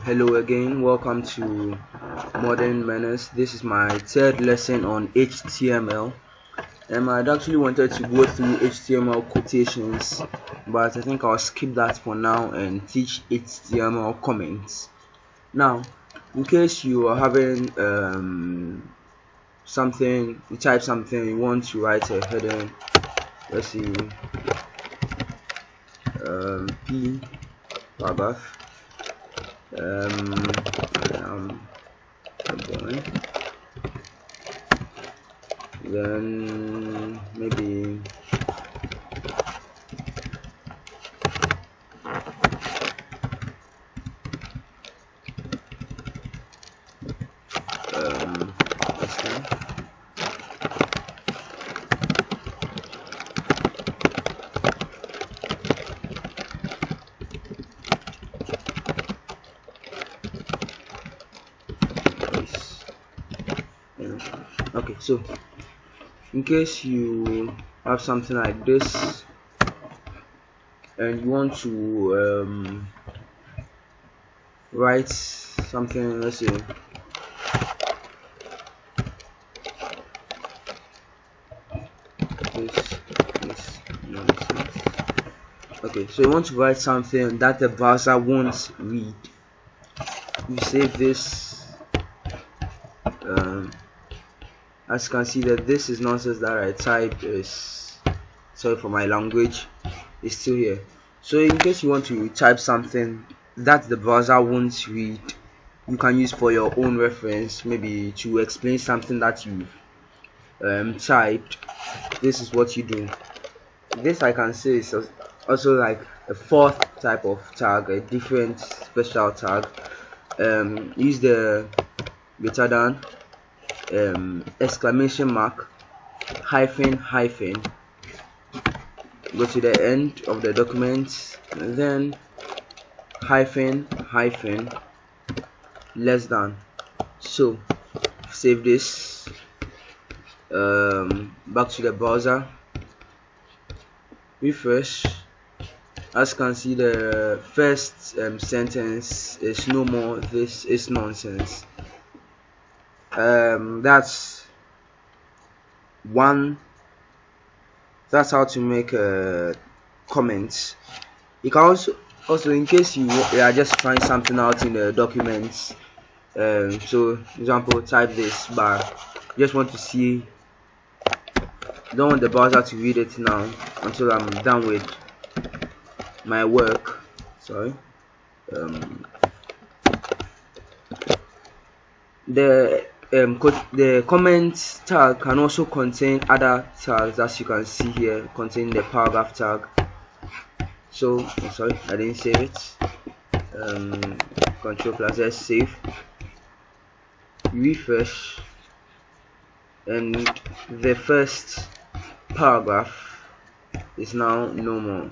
Hello again, welcome to Modern Manners. This is my third lesson on HTML. I'd actually wanted to go through HTML quotations, but I think I'll skip that for now and teach HTML comments. Now, in case you are having something, you type something, you want to write a heading, let's see, P paragraph. Then maybe let's see. Okay, so in case you have something like this and you want to write something, let's say this nonsense. Okay, so you want to write something that the browser won't read. You save this. As you can see that this is nonsense that I typed is, sorry for my language, is still here. So in case you want to type something that the browser won't read, you can use for your own reference, maybe to explain something that you've typed. This is what you do. This I can say is also like a fourth type of tag, a different special tag. Use the greater than, exclamation mark, hyphen, go to the end of the document, and then hyphen, less than. So save this, back to the browser, refresh. As you can see, the first sentence is no more, this is nonsense. That's how to make comments. You can also in case you are just trying something out in the documents, so example, type this, but you just want to see, don't want the browser to read it now until I'm done with my work. Sorry. The comment tag can also contain other tags, as you can see here, containing the paragraph tag. So sorry, I didn't save it. Control plus S, save, refresh, and the first paragraph is now no more.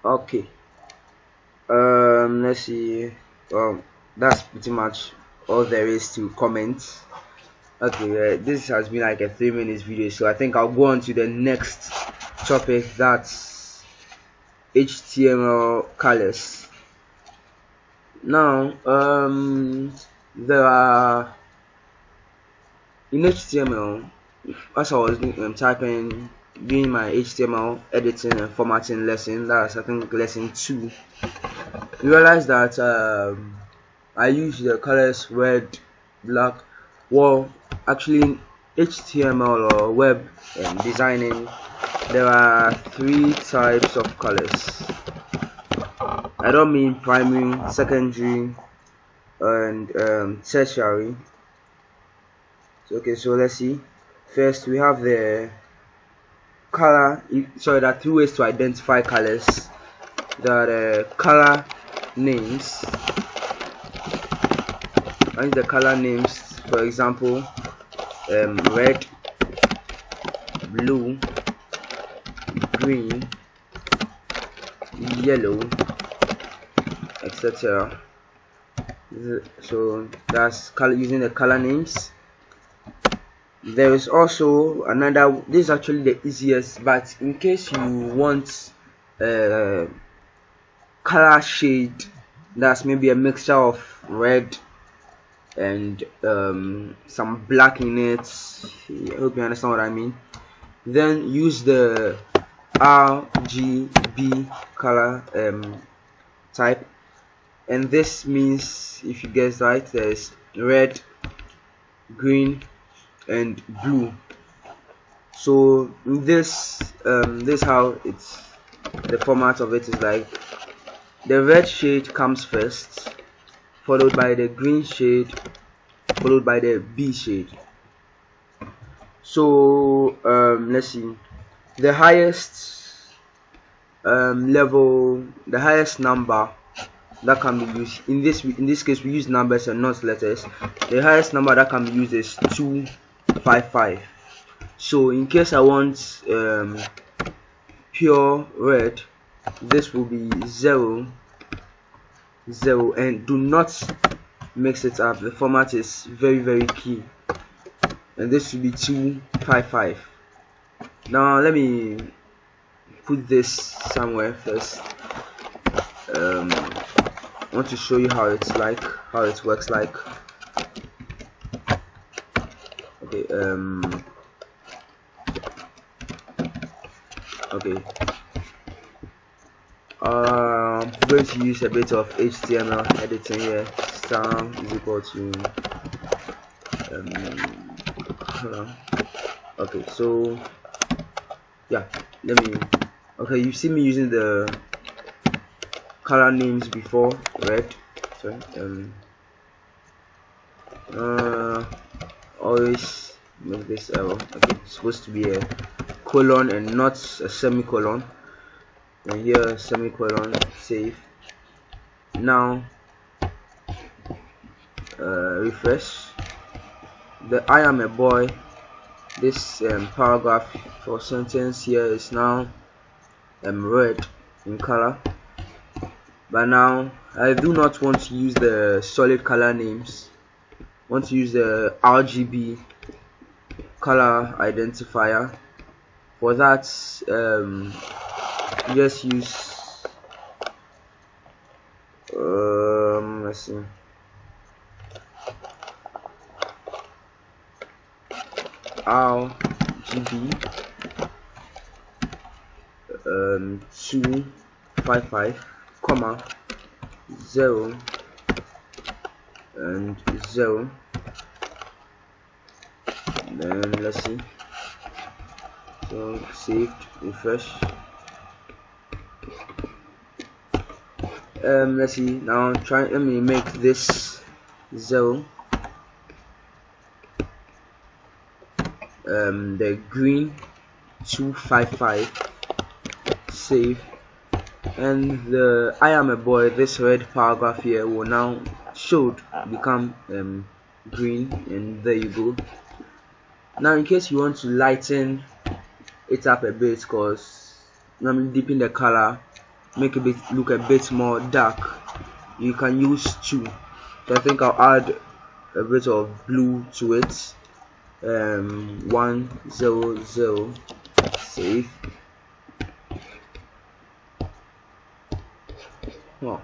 Okay, let's see. Well, that's pretty much all there is to comment. Okay, this has been like a 3 minutes video, so I think I'll go on to the next topic, that's HTML colors. Now there are in HTML, as I was typing, doing my HTML editing and formatting lesson, that's I think lesson 2, you realize that I use the colors red, black. Well, actually HTML or web designing, there are 3 types of colors. I don't mean primary, secondary, and tertiary. Okay, so let's see. First we have the color. Sorry, there are 2 ways to identify colors. There are the color names, and the color names, for example, red, blue, green, yellow, etc. So that's color, using the color names. There is also another. This is actually the easiest, but in case you want color shade that's maybe a mixture of red and some black in it, I hope you understand what I mean, then use the RGB color type, and this means, if you guess right, there's red, green and blue. So this how it's, the format of it is like the red shade comes first, followed by the green shade, followed by the B shade. So let's see, the highest level, the highest number that can be used in this case, we use numbers and not letters. The highest number that can be used is 255. So in case I want pure red, this will be 0 0, and do not mix it up. The format is very key, and this will be 255. Now let me put this somewhere first. I want to show you how it's like, how it works like. Okay, okay, I'm going to use a bit of HTML editing here. Sum is equal to hold on. Okay, so yeah, let me, okay, you see me using the color names before, red, sorry, always make this okay, it's supposed to be a colon and not a semicolon, and here semicolon, save. Now refresh. The I am a boy, this paragraph or sentence here is now red in color, but now I do not want to use the solid color names. I want to use the RGB color identifier. For that, just use let's see, RGB 255, comma 0 and 0. Then let's see, so saved, refresh. Let's see, now let me make this 0, the green 255, save, and the I am a boy, this red paragraph here will now become green, and there you go. Now in case you want to lighten it up a bit, because I'm deepen the color, make it look a bit more dark, you can use 2. So I think I'll add a bit of blue to it. 100, save. Oh.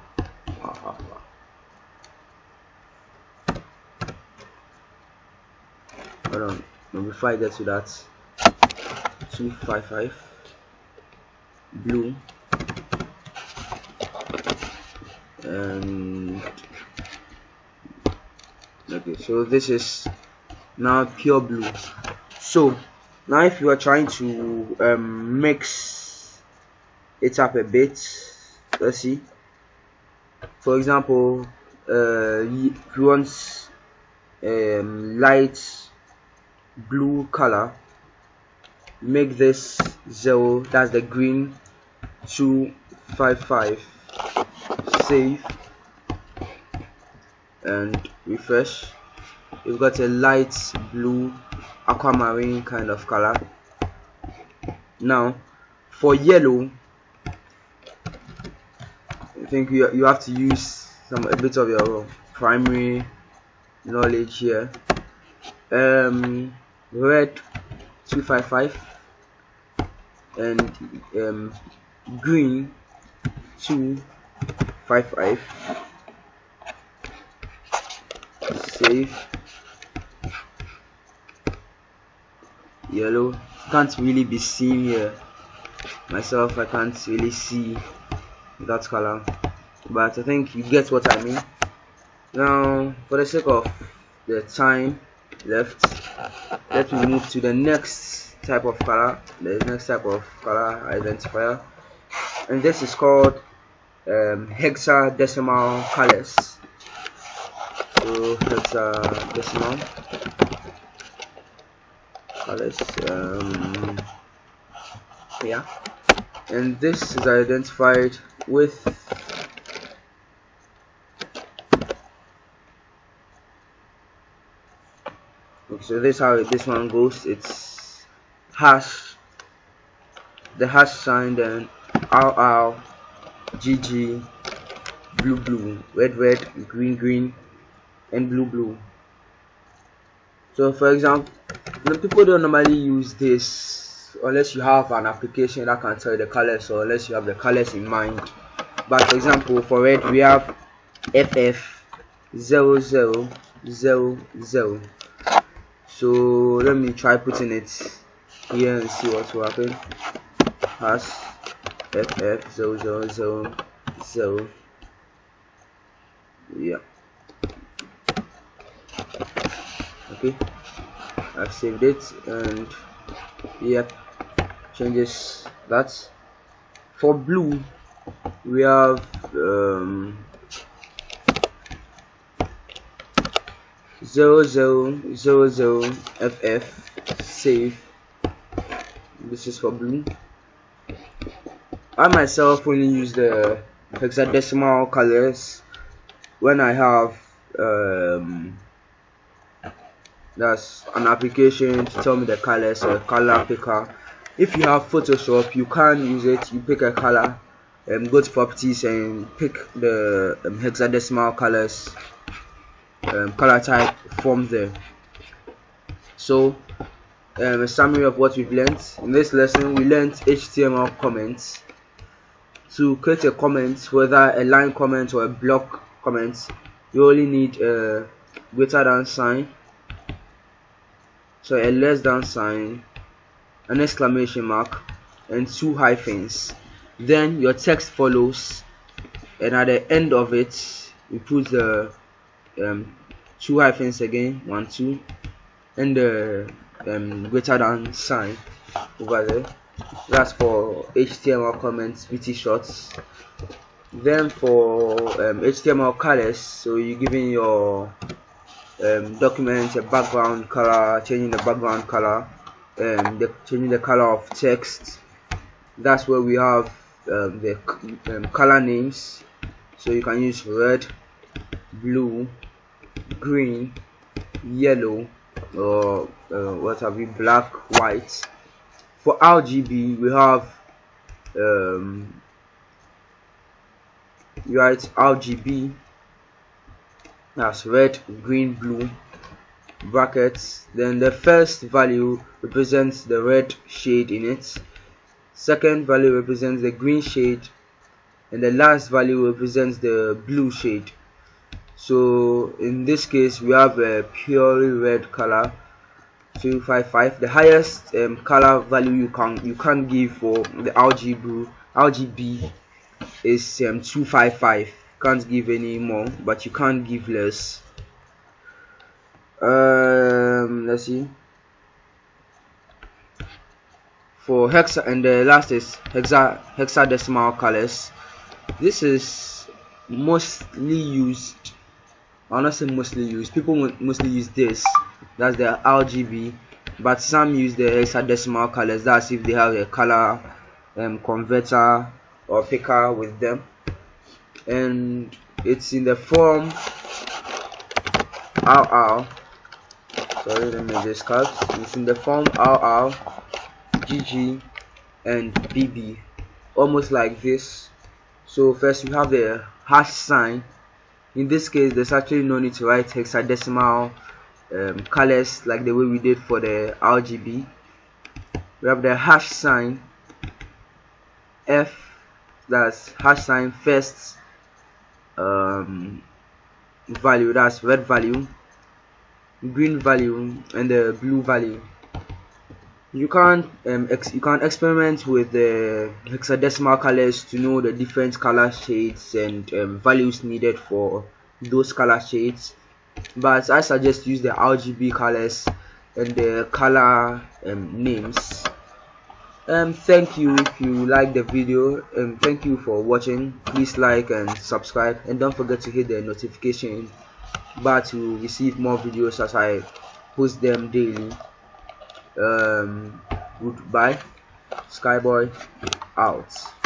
Hold on, before I get to that, 255 blue, and okay, so this is now pure blue. So now if you are trying to mix it up a bit, let's see, for example, if you want light blue color, make this 0, that's the green, 255, save and refresh. You've got a light blue aquamarine kind of color. Now for yellow, I think you have to use a bit of your primary knowledge here. red 255, and green 255. Save. Yellow can't really be seen here. Myself, I can't really see that color, but I think you get what I mean. Now, for the sake of the time left, let me move to the next type of color, the next type of color identifier, and this is called hexadecimal colors. So hexadecimal colors, yeah, and this is identified with so this is how this one goes. It's hash, the hash sign, then RR, GG, blue blue, red red, green green, and blue blue. So for example, people don't normally use this unless you have an application that can tell you the colors, or unless you have the colors in mind. But for example, for red we have FF0000. So let me try putting it here and see what will happen. Hash FF0000. Yeah. Okay, I've saved it, and yep, changes that. For blue we have 0000FF. Save. This is for blue. I myself only use the hexadecimal colors when I have that's an application to tell me the colors, or a color picker. If you have Photoshop, you can use it. You pick a color, go to properties and pick the hexadecimal colors, color type from there. So a summary of what we've learned in this lesson: we learned HTML comments. To create a comment, whether a line comment or a block comment, you only need a greater than sign, so a less than sign, an exclamation mark, and 2 hyphens. Then your text follows, and at the end of it you put the 2 hyphens again, 1 2, and the greater than sign over there. That's for HTML comments, VT shots. Then for HTML colors, so you're giving your document a background color, changing the background color, changing the color of text. That's where we have the color names. So you can use red, blue, green, yellow, or what have you, black, white. For RGB we have RGB, that's red, green, blue, brackets. Then the first value represents the red shade in it, second value represents the green shade, and the last value represents the blue shade. So in this case we have a purely red color, 255. The highest color value you can give for the RGB is 255. Can't give any more, but you can't give less. Let's see. For hexa, and the last is hexadecimal colors. This is mostly used, or not say mostly used, people mostly use this, that's the RGB, but some use the hexadecimal colors, that's if they have a color converter or picker with them, and it's in the form RR. Sorry, let me just cut. It's in the form RR, GG, and BB, almost like this. So first we have the hash sign. In this case there's actually no need to write hexadecimal colors like the way we did for the RGB. We have the hash sign F, that's hash sign first value, that's red value, green value, and the blue value. You can't experiment with the hexadecimal colors to know the different color shades and values needed for those color shades, but I suggest use the RGB colors and the color names. Thank you if you like the video, thank you for watching. Please like and subscribe, and don't forget to hit the notification bar to receive more videos as I post them daily. Goodbye. Skyboy out.